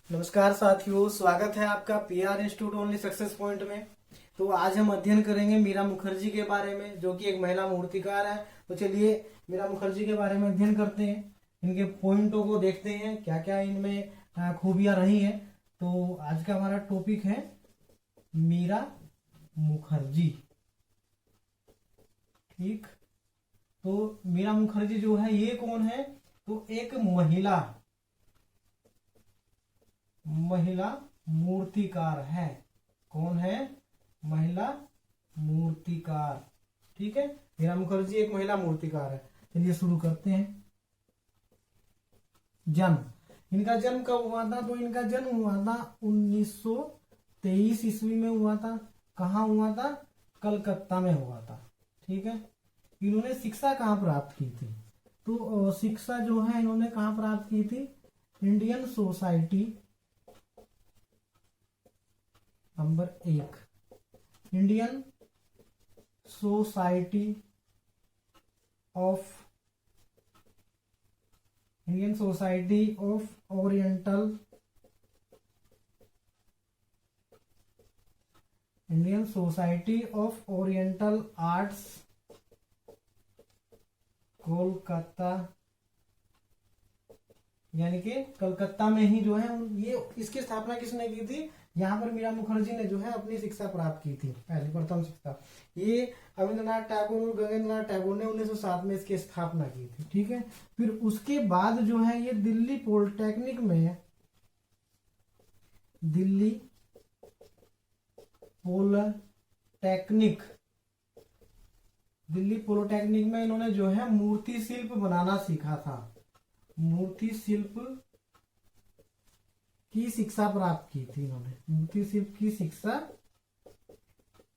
नमस्कार साथियों, स्वागत है आपका PR institute only success point में। तो आज हम अध्ययन करेंगे मीरा मुखर्जी के बारे में, जो कि एक महिला मूर्तिकार है। तो चलिए मीरा मुखर्जी के बारे में अध्ययन करते हैं, इनके पॉइंटों को देखते हैं, क्या क्या इनमें खूबियां रही हैं। तो आज का हमारा टॉपिक है मीरा मुखर्जी। ठीक, तो मीरा मुखर्जी जो है ये कौन है? तो एक महिला मूर्तिकार है। कौन है? महिला मूर्तिकार। ठीक है, मीरा मुखर्जी एक महिला मूर्तिकार है। चलिए शुरू करते हैं। जन्म, इनका जन्म कब हुआ था? तो इनका जन्म हुआ था 1923 ईस्वी में हुआ था। कहाँ हुआ था? कलकत्ता में हुआ था। ठीक है, इन्होंने शिक्षा कहाँ प्राप्त की थी? तो शिक्षा जो है इन्होंने कहाँ प्राप्त की थी? Indian society number 1, Indian society of oriental arts, Kolkata, यानी कि कलकत्ता में ही जो है ये इसकी स्थापना किसने की थी? यहाँ पर मीरा मुखर्जी ने जो है अपनी शिक्षा प्राप्त की थी, पहली प्रथम शिक्षा। ये रविंद्रनाथ टैगोर और गगनेंद्रनाथ टैगोर ने 1907 में इसकी स्थापना की थी। ठीक है, फिर उसके बाद जो है ये दिल्ली पॉलिटेक्निक में इन्होंने जो है मूर्ति शिल्प बनाना सीखा था। मूर्ति शिल्प की शिक्षा प्राप्त की थी इन्होंने। मूर्ति शिल्प की शिक्षा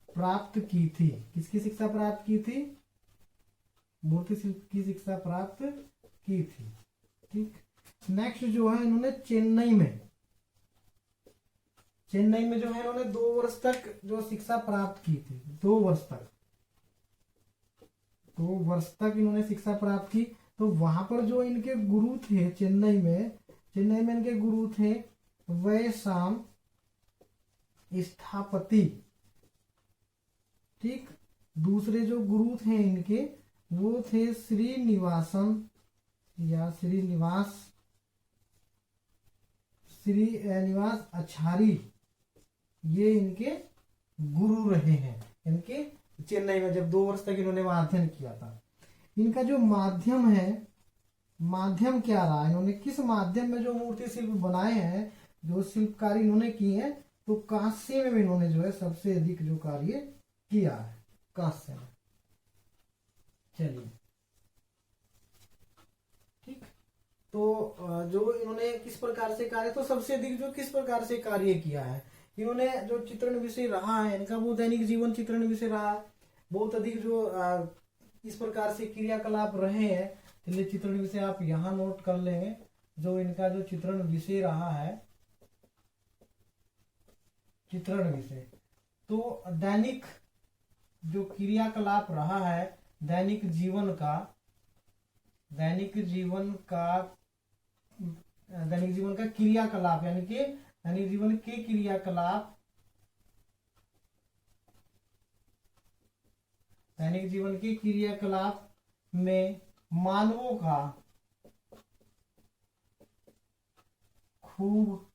प्राप्त की थी। किसकी शिक्षा प्राप्त की थी? मूर्ति शिल्प की शिक्षा प्राप्त की थी। ठीक, नेक्स्ट जो है इन्होंने चेन्नई में जो है इन्होंने 2 वर्ष तक जो शिक्षा प्राप्त की थी। 2 वर्ष तक इन्होंने शिक्षा प्राप्त की। तो वहां पर जो इनके गुरु थे चेन्नई में इनके गुरु थे वैशाम स्थापति। ठीक, दूसरे जो गुरु थे इनके वो थे श्रीनिवास अछारी। ये इनके गुरु रहे हैं, इनके चेन्नई में जब 2 वर्ष तक इन्होंने वहां अध्ययन किया था। इनका जो माध्यम है, क्या रहा? इन्होंने किस माध्यम में जो मूर्ति शिल्प बनाए हैं, जो शिल्पकारी इन्होंने की है, तो कांस्य में इन्होंने जो है सबसे अधिक जो कार्य किया है, कांस्य में। चलिए, ठीक, तो जो इन्होंने किस प्रकार से कार्य, तो सबसे अधिक जो किस प्रकार से कार्य किया है इन्होंने, जो चित्रण विषय रहा है इनका, वो दैनिक जीवन चित्रण विषय रहा है। बहुत अधिक जो इस प्रकार से क्रियाकलाप रहे हैं। चलिए, चित्रण विषय आप यहां नोट कर लेंगे। जो इनका जो चित्रण विषय रहा है, चित्रण विषय, तो दैनिक जो क्रियाकलाप रहा है दैनिक जीवन का क्रियाकलाप, यानी कि दैनिक जीवन के क्रियाकलाप, दैनिक जीवन के क्रियाकलाप में मानवों का खूब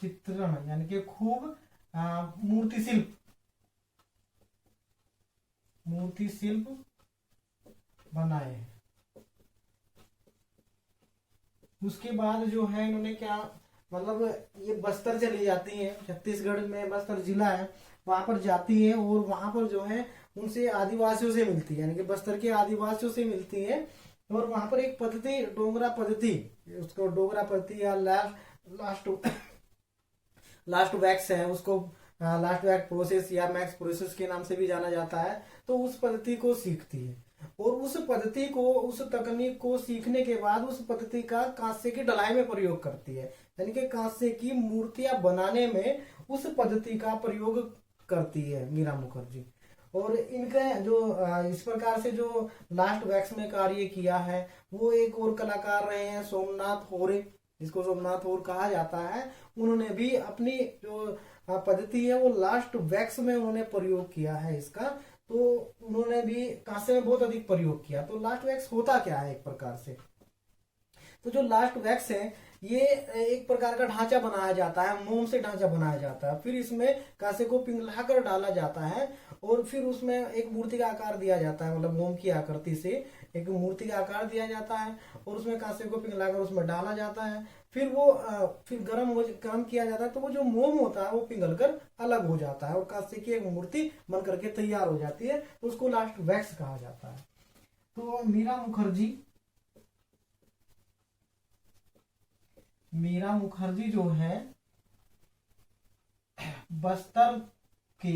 चित्रण, यानी कि खूब मूर्ति शिल्प बनाए। उसके बाद जो है इन्होंने क्या, मतलब ये बस्तर चली जाती है, छत्तीसगढ़ में बस्तर जिला है, वहां पर जाती है और वहां पर जो है उनसे आदिवासियों से मिलती है, यानी कि बस्तर के आदिवासियों से मिलती है। और वहां पर एक पद्धति, डोगरा पद्धति, उसको डोगरा पद्धति या लास्ट वैक्स है, उसको लास्ट वैक्स प्रोसेस या मैक्स प्रोसेस के नाम से भी जाना जाता है। तो उस पद्धति को सीखती है और उस तकनीक को सीखने के बाद उस पद्धति का कांस्य की ढलाई में प्रयोग करती है, यानी कि कांस्य की मूर्तियां बनाने में उस पद्धति का प्रयोग करती है मीरा मुखर्जी। और इनका जो इस प्रकार से जो लास्ट वैक्स में कार्य किया है वो एक और कलाकार रहे हैं सोमनाथ होरे। जिसको सोमनाथ और कहा जाता है, उन्होंने भी अपनी जो पद्धति है वो लास्ट वैक्स में उन्होंने प्रयोग किया है इसका। तो उन्होंने भी कांसे में बहुत अधिक प्रयोग किया। तो लास्ट वैक्स होता क्या है एक प्रकार से, तो जो लास्ट वैक्स है ये एक प्रकार का ढांचा बनाया जाता है, मोम से ढांचा बनाया जाता है, फिर इसमें कांसे को पिघलाकर डाला जाता है और फिर उसमें एक मूर्ति का आकार दिया जाता है, मतलब मोम की आकृति से एक मूर्ति का आकार दिया जाता है और उसमें कांसे को पिघलाकर उसमें डाला जाता है। फिर वो फिर गर्म किया जाता है, तो वो जो मोम होता है वो पिघल कर अलग हो जाता है और कांसे की एक मूर्ति बन करके तैयार हो जाती है, तो उसको लास्ट वैक्स कहा जाता है। तो मीरा मुखर्जी जो है बस्तर के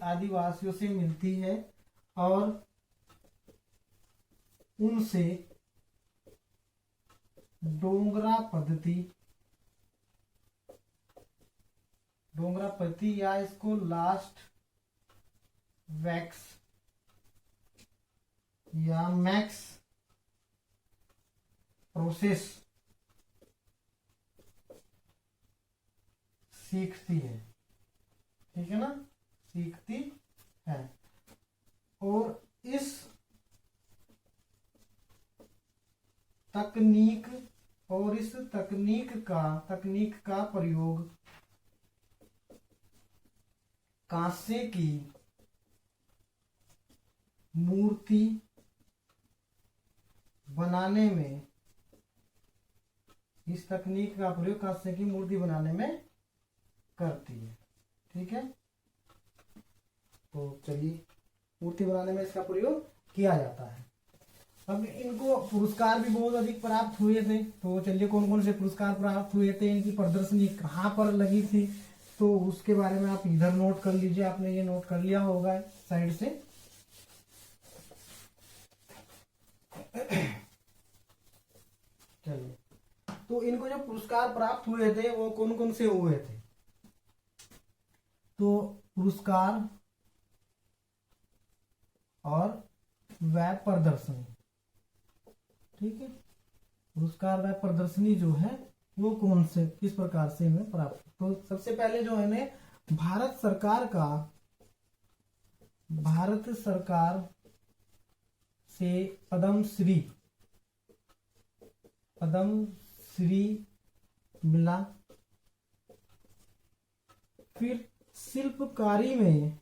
आदिवासियों से मिलती है, और उनसे डोंगरा पद्धति या इसको लास्ट वैक्स या मैक्स प्रोसेस सीखती है, ठीक है ना, सीखती है। और इस तकनीक का प्रयोग कांसे की मूर्ति बनाने में, इस तकनीक का प्रयोग कांसे की मूर्ति बनाने में करती है, ठीक है। तो चलिए, मूर्ति बनाने में इसका प्रयोग किया जाता है। अब इनको पुरस्कार भी बहुत अधिक प्राप्त हुए थे, तो चलिए कौन कौन से पुरस्कार प्राप्त हुए थे, इनकी प्रदर्शनी कहाँ पर लगी थी, तो उसके बारे में आप इधर नोट कर लीजिए। आपने ये नोट कर लिया होगा साइड से। चलिए, तो इनको जो पुरस्कार प्राप्त हुए थे वो कौन कौन से हुए थे, तो पुरस्कार और वह प्रदर्शनी, ठीक है। पुरस्कार वह प्रदर्शनी जो है वो कौन से किस प्रकार से इन्हें प्राप्त, तो सबसे पहले जो है भारत सरकार से पद्म श्री मिला। फिर शिल्पकारी में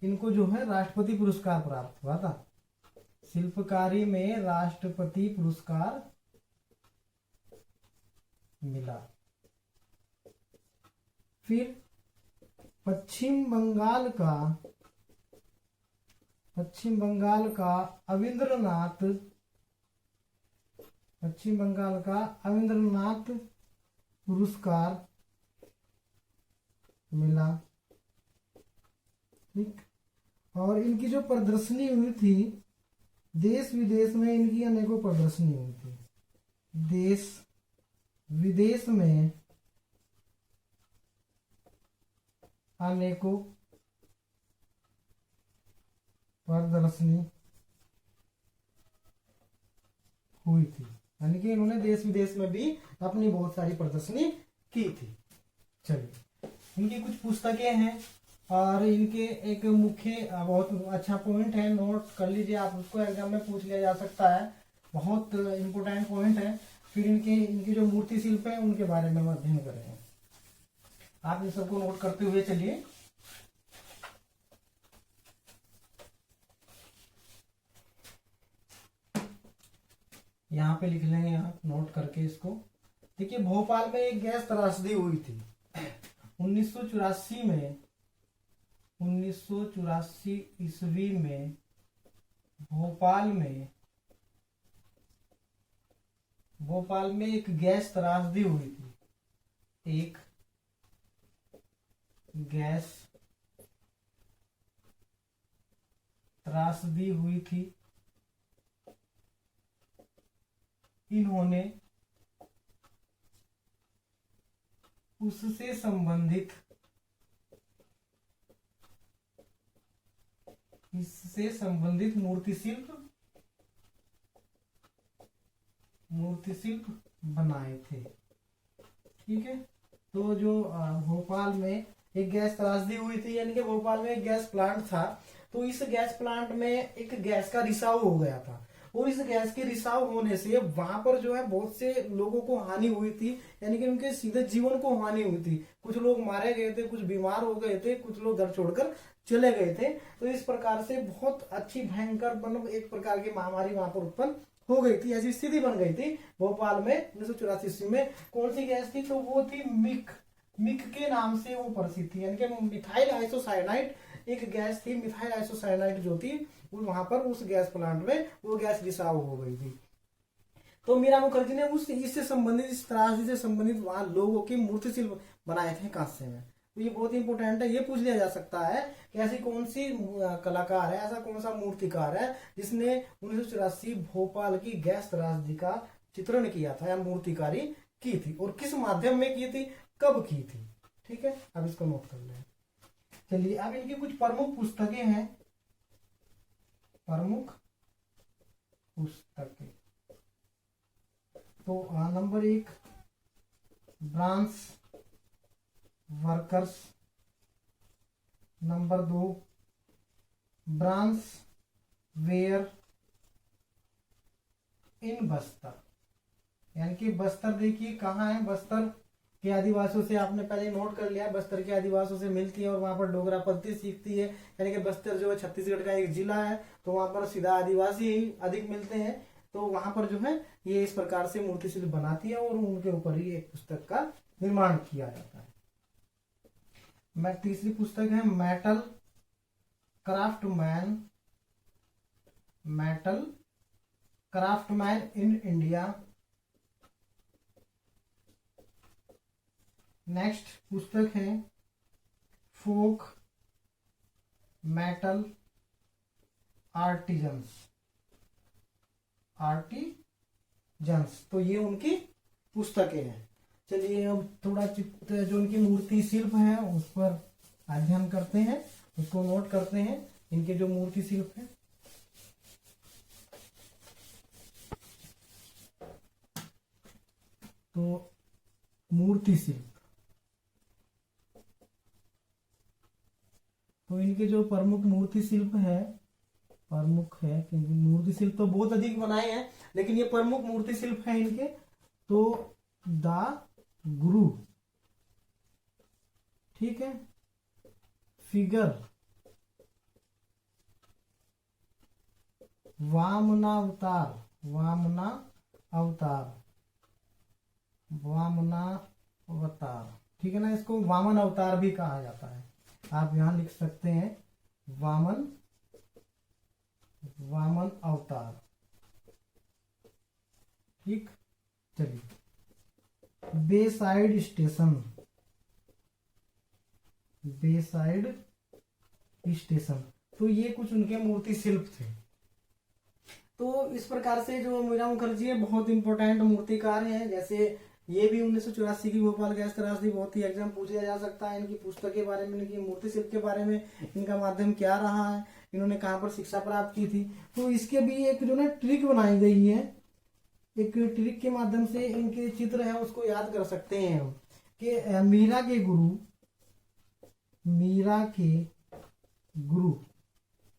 इनको जो है राष्ट्रपति पुरस्कार प्राप्त हुआ था। शिल्पकारी में राष्ट्रपति पुरस्कार मिला। फिर पश्चिम बंगाल का अविंद्रनाथ पुरस्कार मिला, ठीक। और इनकी जो प्रदर्शनी हुई थी, देश विदेश में इनकी अनेकों प्रदर्शनी हुई थी। देश विदेश में अनेकों प्रदर्शनी हुई थी, यानी कि इन्होंने देश विदेश में भी अपनी बहुत सारी प्रदर्शनी की थी। चलिए, इनकी कुछ पुस्तकें हैं और इनके एक मुख्य बहुत अच्छा पॉइंट है, नोट कर लीजिए आप, उसको एग्जाम में पूछ लिया जा सकता है, बहुत इंपोर्टेंट पॉइंट है। फिर इनकी जो मूर्ति शिल्प है उनके बारे में हम अध्ययन करेंगे। आप इन सबको नोट करते हुए चलिए। यहाँ पे लिख लेंगे आप नोट करके इसको। देखिए, भोपाल में एक गैस त्रासदी हुई थी 1984 में। 1984 ईस्वी में भोपाल में एक गैस त्रासदी हुई थी। एक गैस त्रासदी हुई थी। इन्होंने उससे संबंधित, इससे संबंधित मूर्ति शिल्प बनाए थे। ठीक है, तो जो भोपाल में एक गैस त्रासदी हुई थी, यानी कि भोपाल में एक गैस प्लांट था, तो इस गैस प्लांट में एक गैस का रिसाव हो गया था, और इस गैस के रिसाव होने से वहां पर जो है बहुत से लोगों को हानि हुई थी, यानी कि उनके सीधे जीवन को हानि हुई थी। कुछ लोग मारे गए थे, कुछ बीमार हो गए थे, कुछ लोग घर छोड़कर चले गए थे। तो इस प्रकार से बहुत अच्छी भयंकर मतलब एक प्रकार की महामारी वहां पर उत्पन्न हो गई थी, ऐसी स्थिति बन गई थी भोपाल में 1984 में। कौन सी गैस थी? तो वो थी मिक। मिक के नाम से वो प्रसिद्ध थी, यानी कि मिथाइल आइसोसाइनाइड एक गैस थी, मिथाइल आइसोसाइनाइड जो थी वहां पर उस गैस प्लांट में वो गैस रिसाव हो गई थी। तो मीरा मुखर्जी ने उस इससे संबंधित, इस त्रासदी से संबंधित वहां लोगों की मूर्ति शिल्प बनाए थे कांस्य में। तो ये बहुत इंपॉर्टेंट है, ये पूछ लिया जा सकता है कि ऐसी कौन सी कलाकार है, ऐसा कौन सा मूर्तिकार है जिसने 1984 भोपाल की गैस त्रासदी का चित्रण किया था या मूर्तिकारी की थी, और किस माध्यम में की थी, कब की थी। ठीक है, अब इसको नोट कर लें। चलिए, अब इनकी कुछ प्रमुख पुस्तकें हैं, प्रमुख पुस्तकें। तो नंबर 1 ब्रांस वर्कर्स, नंबर 2 ब्रांस वेयर इन बस्तर, यानी कि बस्तर देखिए कहाँ है, बस्तर के आदिवासियों से आपने पहले नोट कर लिया, बस्तर के आदिवासियों से मिलती है और वहां पर डोगरा पद्धति सीखती है, यानी कि बस्तर जो है छत्तीसगढ़ का एक जिला है, तो वहां पर सीधा आदिवासी ही अधिक मिलते हैं। तो वहां पर जो है ये इस प्रकार से मूर्ति शिल्प बनाती है और उनके ऊपर ही एक पुस्तक का निर्माण किया जाता है। तीसरी पुस्तक है metal craftsman, metal craftsman in India. Next पुस्तक है फोक मेटल आर्टिजन्स, तो ये उनकी पुस्तकें हैं। चलिए अब थोड़ा चित्र जो उनकी मूर्ति शिल्प है उस पर अध्ययन करते हैं, उसको नोट करते हैं, इनके जो मूर्ति शिल्प है। तो मूर्ति शिल्प, तो इनके जो प्रमुख मूर्ति शिल्प है, प्रमुख है क्योंकि मूर्ति शिल्प तो बहुत अधिक बनाए हैं, लेकिन ये प्रमुख मूर्ति शिल्प है इनके। तो द गुरु, ठीक है, फिगर, वामनावतार, वामनावतार, ठीक है ना, इसको वामन अवतार भी कहा जाता है। आप यहां लिख सकते हैं वामन अवतार। ठीक, चलिए बेसाइड स्टेशन, तो ये कुछ उनके मूर्ति शिल्प थे। तो इस प्रकार से जो मीरा मुखर्जी है बहुत इंपॉर्टेंट मूर्तिकार हैं। जैसे ये भी 1984 की भोपाल गैस त्रासदी बहुत ही एग्जाम पूछा जा सकता है, इनकी पुस्तक के बारे में, इनकी मूर्ति शिल्प के बारे में, इनका माध्यम क्या रहा है, इन्होंने कहाँ पर शिक्षा प्राप्त की थी। तो इसके भी एक जो ना ट्रिक बनाई गई है, एक ट्रिक के माध्यम से इनके चित्र है उसको याद कर सकते हैं हम कि मीरा के गुरु,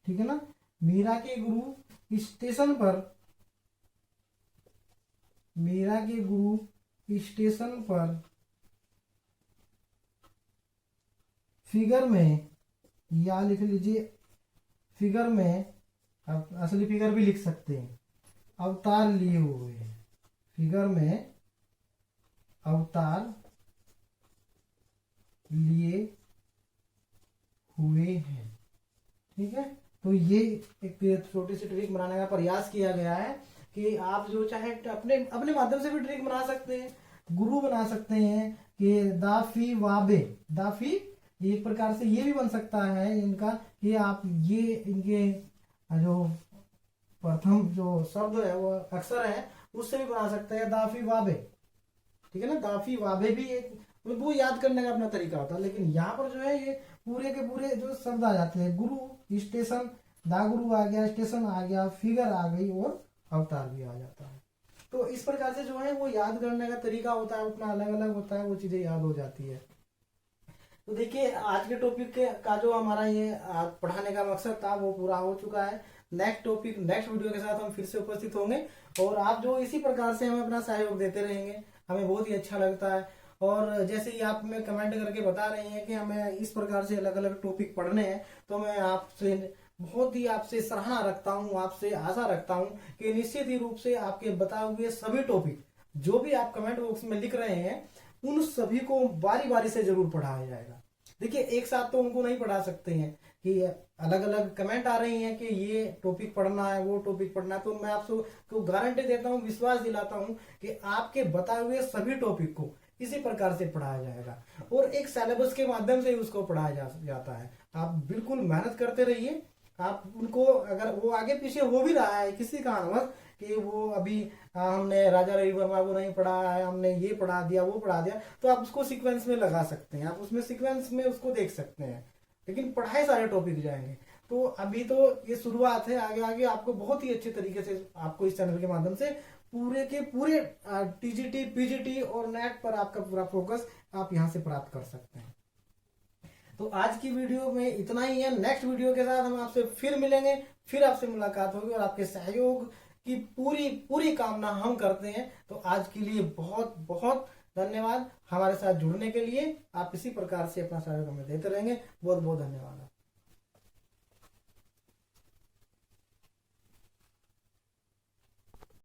ठीक है ना, मीरा के गुरु स्टेशन पर फिगर में, या लिख लीजिए फिगर में, आप असली फिगर भी लिख सकते हैं, अवतार लिए हुए हैं, फिगर में अवतार लिए हुए हैं। ठीक है, तो ये एक छोटी सी ट्रिक बनाने का प्रयास किया गया है कि आप जो चाहे अपने माध्यम से भी ट्रिक बना सकते हैं, गुरु बना सकते हैं कि दाफी वाबे, दाफी एक प्रकार से ये भी बन सकता है इनका कि आप ये इनके जो प्रथम जो शब्द है वो अक्षर है उससे भी बना सकते हैं दाफी वाबे, ठीक है ना, दाफी वाबे भी एक तो वो याद करने का अपना तरीका होता है। लेकिन यहाँ पर जो है ये पूरे के पूरे जो शब्द आ जाते हैं, गुरु, स्टेशन, दागुरु आ गया, स्टेशन आ गया, फिगर आ गई और अवतार भी आ जाता है। तो इस प्रकार से जो है वो याद करने का तरीका होता है अपना अलग अलग होता है, वो चीजें याद हो जाती है। तो देखिए आज के टॉपिक का जो हमारा ये पढ़ाने का मकसद था वो पूरा हो चुका है। नेक्स्ट टॉपिक नेक्स्ट वीडियो के साथ हम फिर से उपस्थित होंगे, और आप जो इसी प्रकार से हमें अपना सहयोग देते रहेंगे हमें बहुत ही अच्छा लगता है। और जैसे ही आप हमें कमेंट करके बता रहे हैं कि हमें इस प्रकार से अलग अलग टॉपिक पढ़ने हैं, तो मैं आपसे बहुत ही आपसे सराहना रखता हूँ, आपसे आशा रखता हूँ कि निश्चित ही रूप से आपके बताए हुए सभी टॉपिक जो भी आप कमेंट बॉक्स में लिख रहे हैं उन सभी को बारी बारी से जरूर पढ़ाया जाएगा। देखिए एक साथ तो उनको नहीं पढ़ा सकते हैं कि अलग अलग कमेंट आ रही हैं कि ये टॉपिक पढ़ना है वो टॉपिक पढ़ना है, तो मैं आपको गारंटी देता हूँ, विश्वास दिलाता हूँ कि आपके बताए हुए सभी टॉपिक को इसी प्रकार से पढ़ाया जाएगा और एक सिलेबस के माध्यम से उसको पढ़ाया जाता है। आप बिल्कुल मेहनत करते रहिए। आप उनको अगर वो आगे पीछे हो भी रहा है किसी कारणवश कि वो अभी हमने राजा रवि वर्मा को नहीं पढ़ा है, हमने ये पढ़ा दिया वो पढ़ा दिया, तो आप उसको सीक्वेंस में लगा सकते हैं, आप उसमें सीक्वेंस में उसको देख सकते हैं, लेकिन पढ़ाए सारे टॉपिक जाएंगे। तो अभी तो ये शुरुआत है, आगे आगे आपको बहुत ही अच्छे तरीके से आपको इस चैनल के माध्यम से पूरे के पूरे टीजीटी पीजीटी और नेट पर आपका पूरा फोकस आप यहाँ से प्राप्त कर सकते हैं। तो आज की वीडियो में इतना ही है। नेक्स्ट वीडियो के साथ हम आपसे फिर मिलेंगे, फिर आपसे मुलाकात होगी और आपके सहयोग की पूरी पूरी कामना हम करते हैं। तो आज के लिए बहुत बहुत धन्यवाद हमारे साथ जुड़ने के लिए। आप इसी प्रकार से अपना सहयोग हमें देते रहेंगे। बहुत बहुत धन्यवाद।